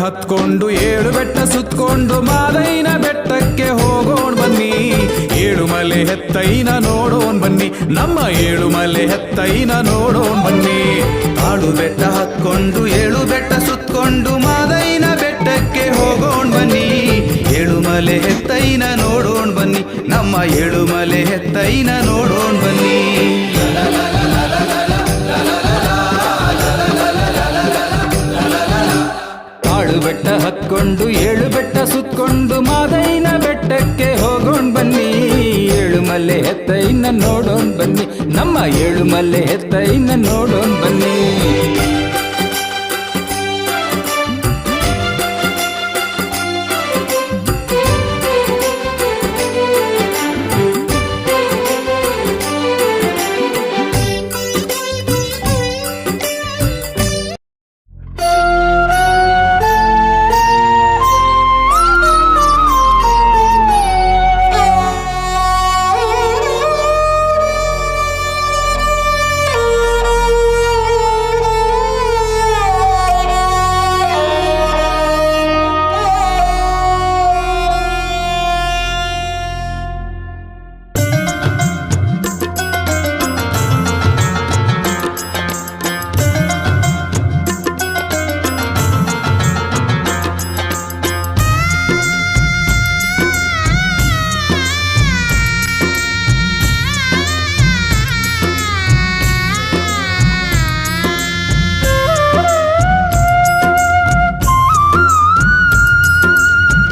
ಹತ್ಕೊಂಡು 7 ಬೆಟ್ಟ ಸುತ್ಕೊಂಡು ಮಾದೈನ ಬೆಟ್ಟಕ್ಕೆ ಹೋಗೋಣ ಬನ್ನಿ. 7 ಮಲೆ ಹೆತ್ತೈನ ನೋಡೋಣ ಬನ್ನಿ, ನಮ್ಮ 7 ಮಲೆ ಹೆತ್ತೈನ ನೋಡೋಣ ಬನ್ನಿ. ಕಾಡು ಬೆಟ್ಟ ಹತ್ಕೊಂಡು 7 ಬೆಟ್ಟ ಸುತ್ಕೊಂಡು ಮಾದೈನ ಬೆಟ್ಟಕ್ಕೆ ಹೋಗೋಣ ಬನ್ನಿ. 7 ಮಲೆ ಹೆತ್ತೈನ ನೋಡೋಣ ಬನ್ನಿ, ನಮ್ಮ 7 ಮಲೆ ಹೆತ್ತೈನ ನೋಡೋಣ ಬನ್ನಿ. ಬೆಟ್ಟ ಹತ್ಕೊಂಡು 7 ಬೆಟ್ಟ ಸುತ್ಕೊಂಡು ಮಾದೈನ ಬೆಟ್ಟಕ್ಕೆ ಹೋಗೋಣ ಬನ್ನಿ. 7 ಮಲೆ ಹೆತ್ತೈನ ನೋಡೋಣ ಬನ್ನಿ, ನಮ್ಮ 7 ಮಲೆ ಹೆತ್ತೈನ ನೋಡೋಣ ಬನ್ನಿ.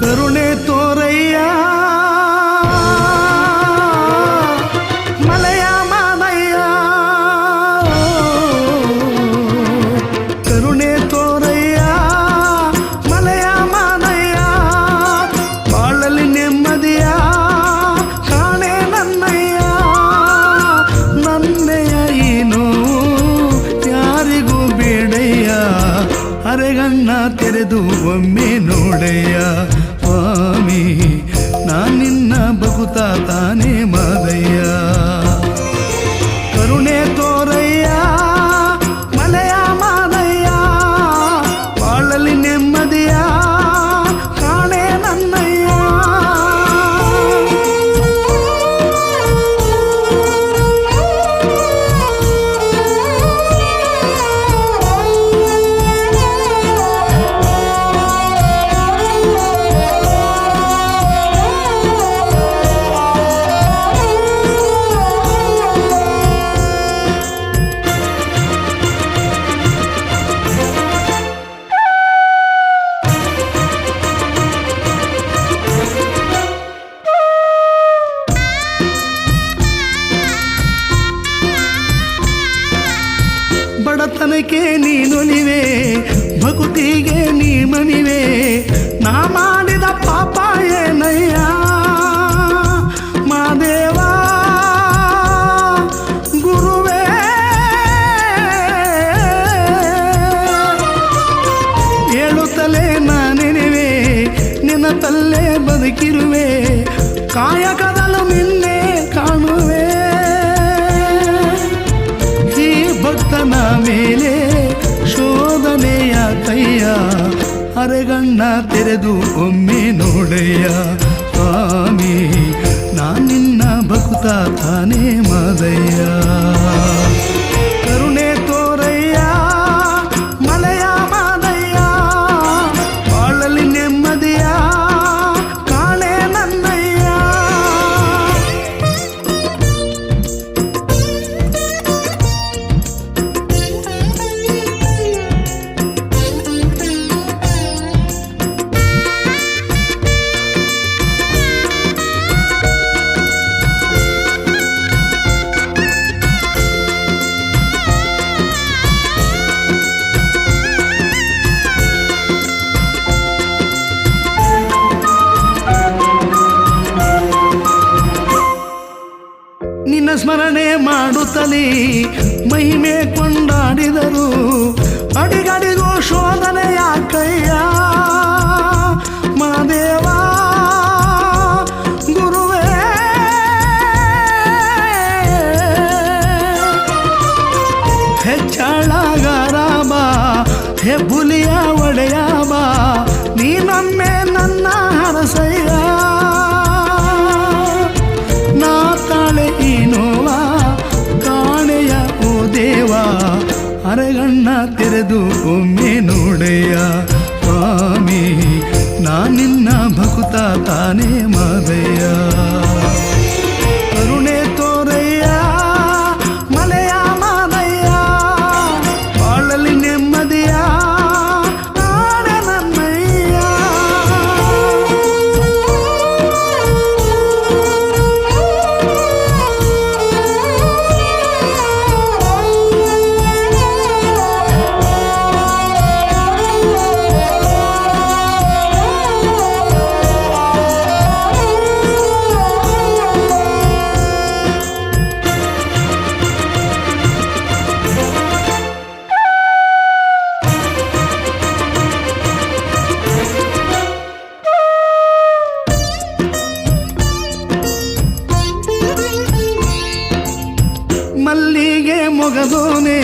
ಕರುಣೆ ತೋರಯ್ಯ ಮಲೆಯ ಮಾದಯ್ಯ, ಕರುಣೆ ತೋರಯ್ಯ ಮಲೆಯ ಮಾದಯ್ಯ, ಬಾಳಲಿ ನೆಮ್ಮದಿಯ ಕಾಣೆ ನನ್ನಯ್ಯ. ನನ್ನೆಯ ಏನು ಯಾರಿಗೂ ಬೇಡಯ್ಯ, ಅರೆಗಣ್ಣ ತೆರೆದು ಒಮ್ಮೆ ನೋಡಯ್ಯ. ಸ್ವಾಮಿ ನಾನಿನ್ನ ಬಗುತ್ತಾ ತಾನೇ ಮಾದಯ್ಯ. ಕರುಣೆ ತೋರಯ್ಯ ಮಲೆಯ ಮಾದಯ್ಯ, ಬಾಳಲಿ ನೆಮ್ಮದಿಯ ಕಾಣೆ ನನ್ನಯ್ಯ. ಬಡತನಕ್ಕೆ ನೀನುಲಿವೆ, ಭಕ್ತಿಗೆ ನೀ ಮನಿವೆ, ನಾ ಮಾಡಿದ ಪಾಪ ಏನಯ್ಯ ಮಾದೇವ ಗುರುವೇ. ಹೇಳುತ್ತಲೇ ನಾನೆನಿವೆ, ನಿನ್ನ ತಲ್ಲೇ ಬದುಕಿರುವೆ, ಕಾಯಕದಲ್ಲೂ ನಿನ್ನೆ ಕಾಣುವೆ. ಭಕ್ತನ ಮೇಲೆ ಶೋಧನೆಯ ಕೈಯ, ಅರೆಗಣ್ಣ ತೆರೆದು ಒಮ್ಮೆ ನೋಡಯ್ಯ. ಸ್ವಾಮಿ ನಾನಿನ್ನ ಭಕ್ತ ತಾನೇ ಮಾದಯ್ಯ. ಕರುಣೆ ತೋರಯ್ಯ ಮಲೆಯ ಮಾದಯ್ಯ, ಬಾಳಲಿ ನೆಮ್ಮದಿಯ ಕಾಣೆ ನನ್ನಯ್ಯ. ನಿನ್ನ ಸ್ಮರಣೆ ಮಾಡುತ್ತಲೇ ಮಹಿಮೆ ಕೊಂಡಾಡಿದರು, ಅಡಿಗಡಿಗೂ ಶೋಧನೆಯ ಕೈಯ ಮಾದೇವ ಗುರುವೇ. ಹೆಚ್ಚಳಗಾರ ಬಾ, ಹೆಬ್ಬುಲಿಯ ಒಡೆಯ ಬಾ, ಮೊಗದೋನೆ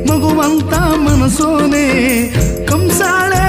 ಮಗುವಂತ ಮನಸೋನೆ ಕಂಸಾಳೆ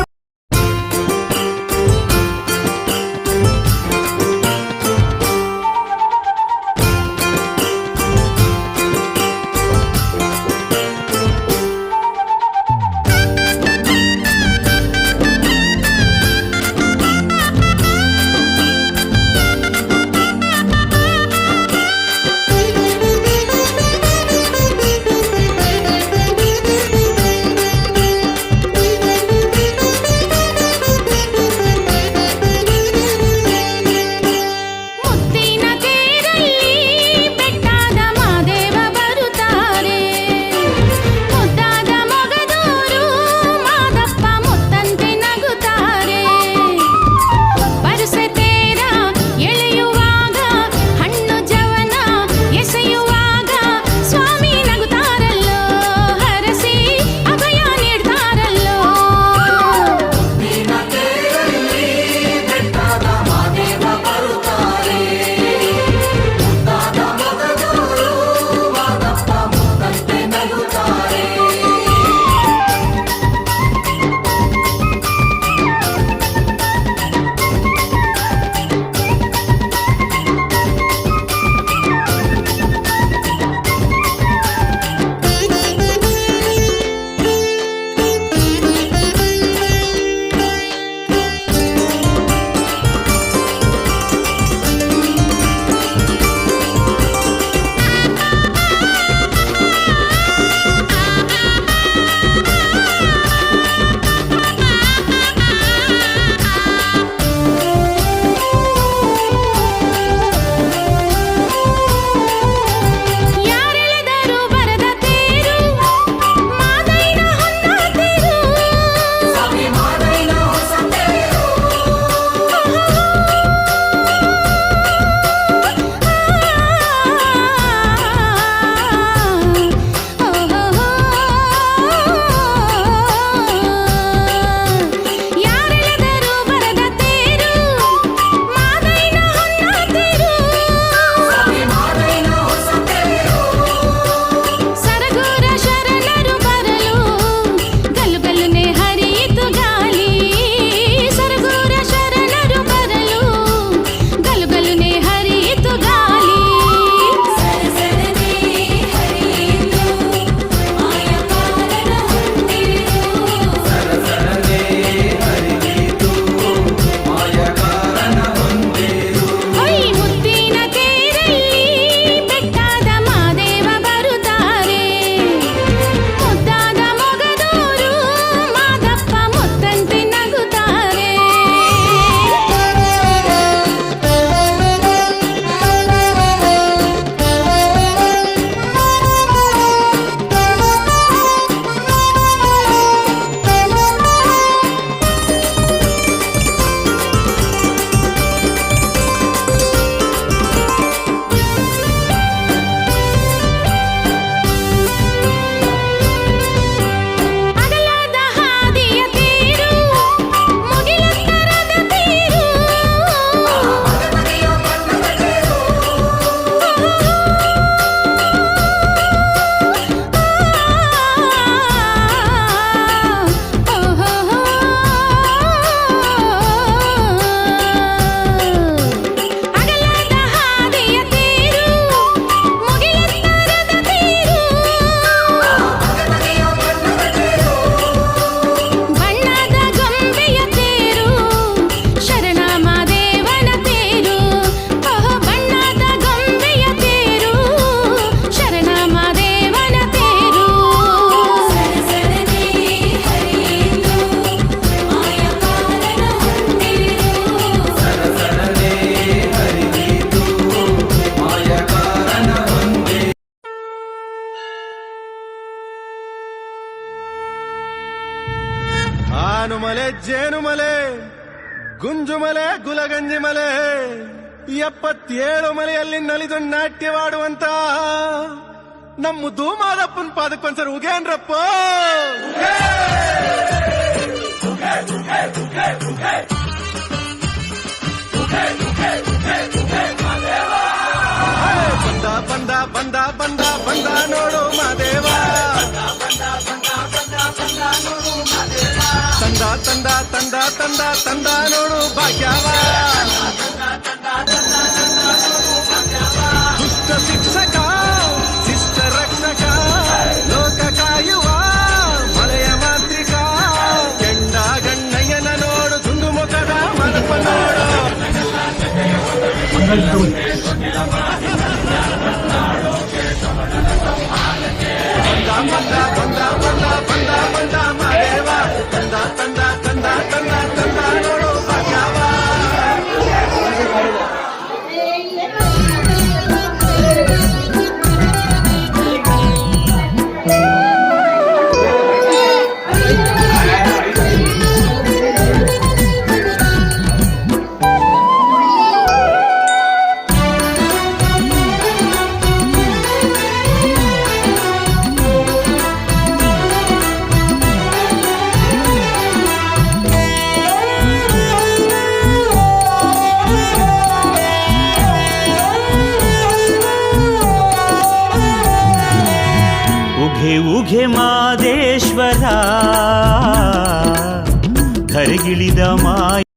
ಆನುಮಲೆ ಜೇನುಮಲೆ ಗುಂಜುಮಲೆ ಗುಲಗಂಜಿ ಮಲೆ 77 ಮಲೆಯಲ್ಲಿ ನಲಿದು ನಾಟ್ಯವಾಡುವಂತ ನಮ್ಮ ಧೂಮಾದಪ್ಪನ ಪಾದಕ್ಕೊಂದ್ಸರಿ ಉಗೇನ್ರಪ್ಪ. ಬಂದ ಬಂದ ಬಂದ ಬಂದ ಬಂದ ನೋಡು ಮಾದೇವ ತಂದ ತಂದ ತಂದ ತಂದ ತಂದ ನೋಡು ಭಾಗ್ಯವ ದುಷ್ಟ ಶಿಕ್ಷಕ ಶಿಷ್ಟ ರಕ್ಷಕ ಲೋಕ ಕಾಯುವ ಮಳೆಯ ಮಾಂತ್ರಿಕ ಕೆಂಡ ಗಣ್ಣಯ್ಯನ ನೋಡು ದುಂಡು ಮುಖದ ಮನಪ ನೋಡು ಬಂದ ಬಂದ ಬಂದ ಬಂದ ಬಂದ ಮಾದೇವ ತಂದ ತಂದ ತಂದ ತಂದ ತಂದ ನೋಡು ಭಾಗ್ಯವ उघे उघे मादेश्वरा धरगिಳಿದ ಮಾಯ